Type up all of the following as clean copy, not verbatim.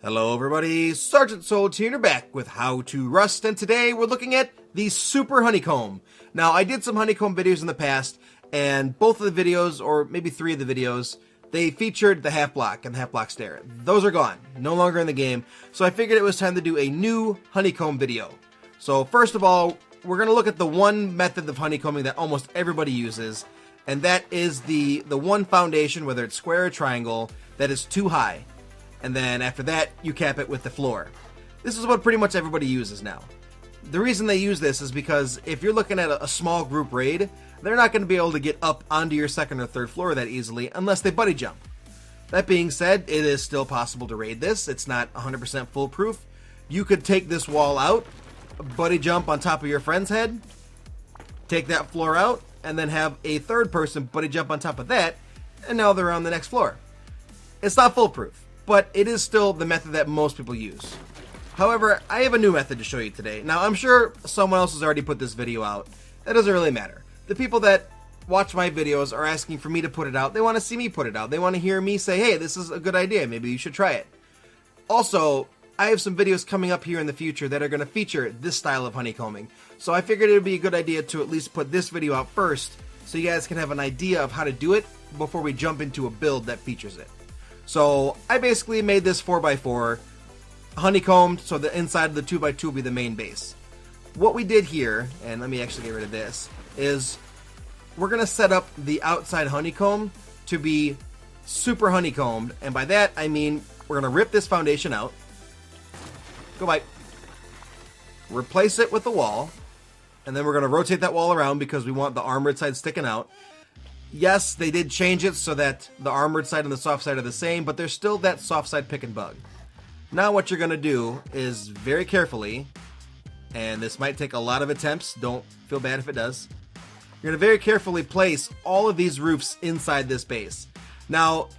Hello everybody, Sergeant Soul here back with How to Rust, and today we're looking at the Super Honeycomb. Now, I did some Honeycomb videos in the past, and both of the videos, or maybe three of the videos, they featured the half block and the half block stair. Those are gone, no longer in the game, so I figured it was time to do a new Honeycomb video. So first of all, we're going to look at the one method of honeycombing that almost everybody uses, and that is the one foundation, whether it's square or triangle, that is too high. And then after that, you cap it with the floor. This is what pretty much everybody uses now. The reason they use this is because if you're looking at a small group raid, they're not going to be able to get up onto your second or third floor that easily unless they buddy jump. That being said, it is still possible to raid this. It's not 100% foolproof. You could take this wall out, buddy jump on top of your friend's head, take that floor out, and then have a third person buddy jump on top of that, and now they're on the next floor. It's not foolproof, but it is still the method that most people use. However, I have a new method to show you today. Now, I'm sure someone else has already put this video out. That doesn't really matter. The people that watch my videos are asking for me to put it out. They want to see me put it out. They want to hear me say, hey, this is a good idea. Maybe you should try it. Also, I have some videos coming up here in the future that are going to feature this style of honeycombing. So I figured it would be a good idea to at least put this video out first so you guys can have an idea of how to do it before we jump into a build that features it. So I basically made this 4x4 honeycombed, so the inside of the 2x2 will be the main base. What we did here, and let me actually get rid of this, is we're going to set up the outside honeycomb to be super honeycombed, and by that I mean we're going to rip this foundation out, go by, replace it with the wall, and then we're going to rotate that wall around because we want the armored side sticking out. Yes, they did change it so that the armored side and the soft side are the same, but there's still that soft side pick and bug. Now what you're going to do is very carefully, and this might take a lot of attempts, don't feel bad if it does, you're going to very carefully place all of these roofs inside this base. Now,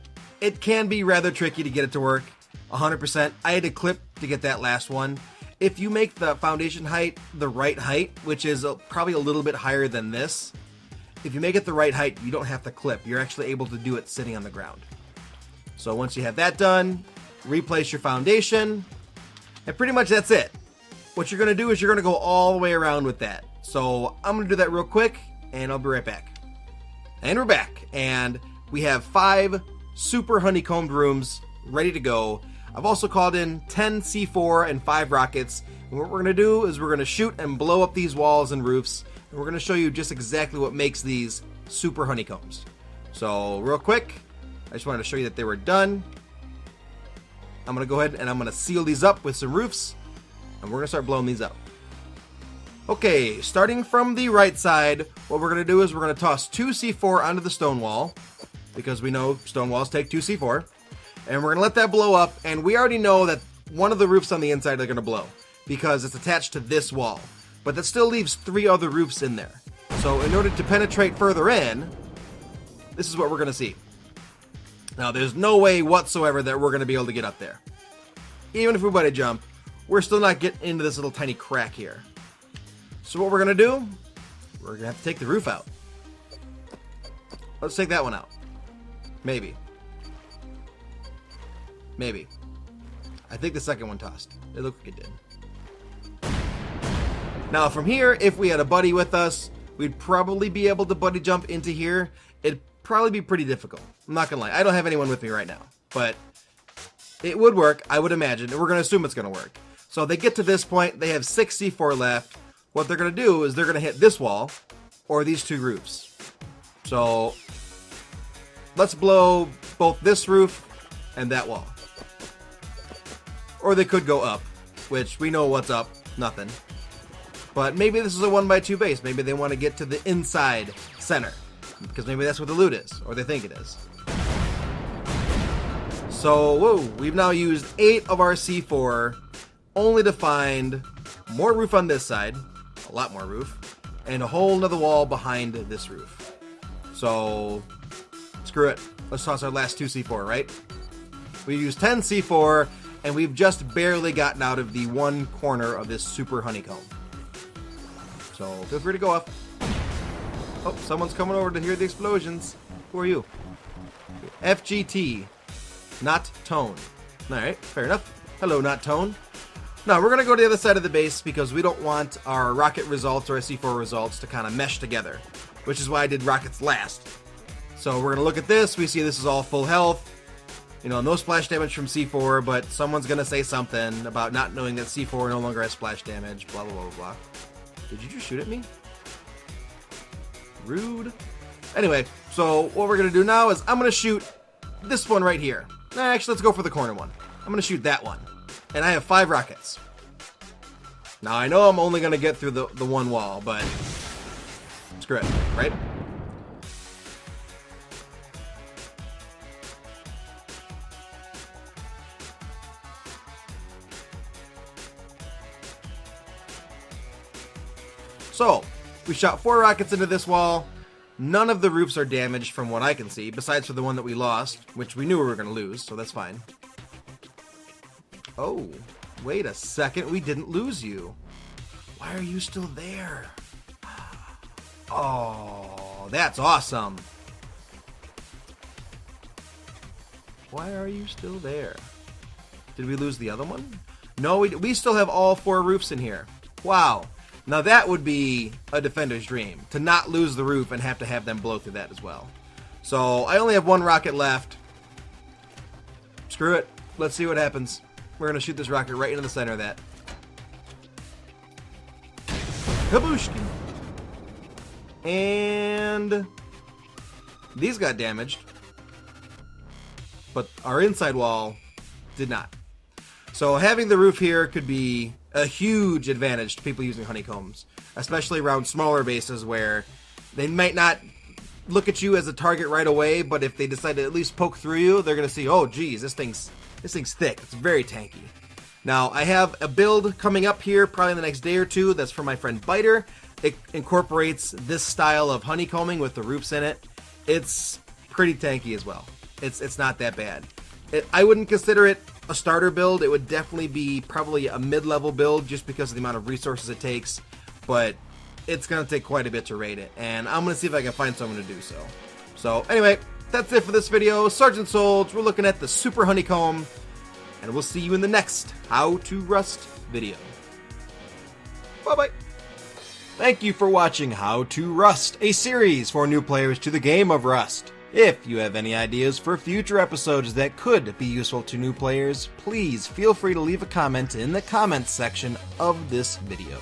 it can be rather tricky to get it to work 100%. I had to clip to get that last one. If you make the foundation height the right height, which is probably a little bit higher than this, if you make it the right height, you don't have to clip. You're actually able to do it sitting on the ground. So once you have that done, replace your foundation, and pretty much that's it. What you're going to do is you're going to go all the way around with that. So I'm going to do that real quick, and I'll be right back. And we're back, and we have 5 super honeycombed rooms ready to go. I've also called in 10 C4 and 5 rockets. And what we're going to do is we're going to shoot and blow up these walls and roofs. And we're going to show you just exactly what makes these super honeycombs. So real quick, I just wanted to show you that they were done. I'm going to go ahead and I'm going to seal these up with some roofs. And we're going to start blowing these up. Okay, starting from the right side, what we're going to do is we're going to toss 2 C4 onto the stone wall. Because we know stone walls take 2 C4. And we're going to let that blow up. And we already know that one of the roofs on the inside are going to blow. Because it's attached to this wall. But that still leaves 3 other roofs in there. So in order to penetrate further in, this is what we're going to see. Now there's no way whatsoever that we're going to be able to get up there. Even if we buddy jump, we're still not getting into this little tiny crack here. So what we're going to do, we're going to have to take the roof out. Let's take that one out. Maybe. Maybe. I think the second one tossed. It looked like it did. Now from here, if we had a buddy with us, we'd probably be able to buddy jump into here. It'd probably be pretty difficult. I'm not gonna lie, I don't have anyone with me right now, but it would work, I would imagine, and we're gonna assume it's gonna work. So they get to this point, they have 6 C4 left. What they're gonna do is they're gonna hit this wall, or these 2 roofs. So let's blow both this roof and that wall. Or they could go up, which we know what's up, nothing. But maybe this is a 1x2 base. Maybe they want to get to the inside center. Because maybe that's what the loot is. Or they think it is. So, whoa, we've now used 8 of our C4 only to find more roof on this side. A lot more roof. And a whole nother wall behind this roof. So, screw it. Let's toss our last 2 C4, right? We used 10 C4, and we've just barely gotten out of the one corner of this super honeycomb. So feel free to go up. Oh, someone's coming over to hear the explosions. Who are you? FGT. Not tone. Alright, fair enough. Hello, not Tone. Now, we're going to go to the other side of the base because we don't want our rocket results or our C4 results to kind of mesh together, which is why I did rockets last. So we're going to look at this. We see this is all full health. You know, no splash damage from C4, but someone's going to say something about not knowing that C4 no longer has splash damage, blah, blah, blah, blah. Did you just shoot at me? Rude. Anyway, so what we're going to do now is I'm going to shoot this one right here. Actually, let's go for the corner one. I'm going to shoot that one. And I have 5 rockets. Now, I know I'm only going to get through the one wall, but screw it, right? So, we shot 4 rockets into this wall. None of the roofs are damaged from what I can see, besides for the one that we lost, which we knew we were going to lose, so that's fine. Oh, wait a second, we didn't lose you. Why are you still there? Oh, that's awesome. Why are you still there? Did we lose the other one? No, we still have all 4 roofs in here. Wow. Now that would be a defender's dream, to not lose the roof and have to have them blow through that as well. So I only have 1 rocket left. Screw it. Let's see what happens. We're going to shoot this rocket right into the center of that. Kabooshki! And these got damaged, but our inside wall did not. So having the roof here could be a huge advantage to people using honeycombs, especially around smaller bases where they might not look at you as a target right away, but if they decide to at least poke through you, they're going to see, oh geez, this thing's thick. It's very tanky. Now, I have a build coming up here probably in the next day or two that's for my friend Biter. It incorporates this style of honeycombing with the roofs in it. It's pretty tanky as well. It's not that bad. I wouldn't consider it a starter build. It would definitely be probably a mid-level build just because of the amount of resources it takes, but it's going to take quite a bit to raid it, and I'm going to see if I can find someone to do so. So anyway, that's it for this video. Sergeant Soldier, we're looking at the Super Honeycomb, and we'll see you in the next How to Rust video. Bye-bye. Thank you for watching How to Rust, a series for new players to the game of Rust. If you have any ideas for future episodes that could be useful to new players, please feel free to leave a comment in the comments section of this video.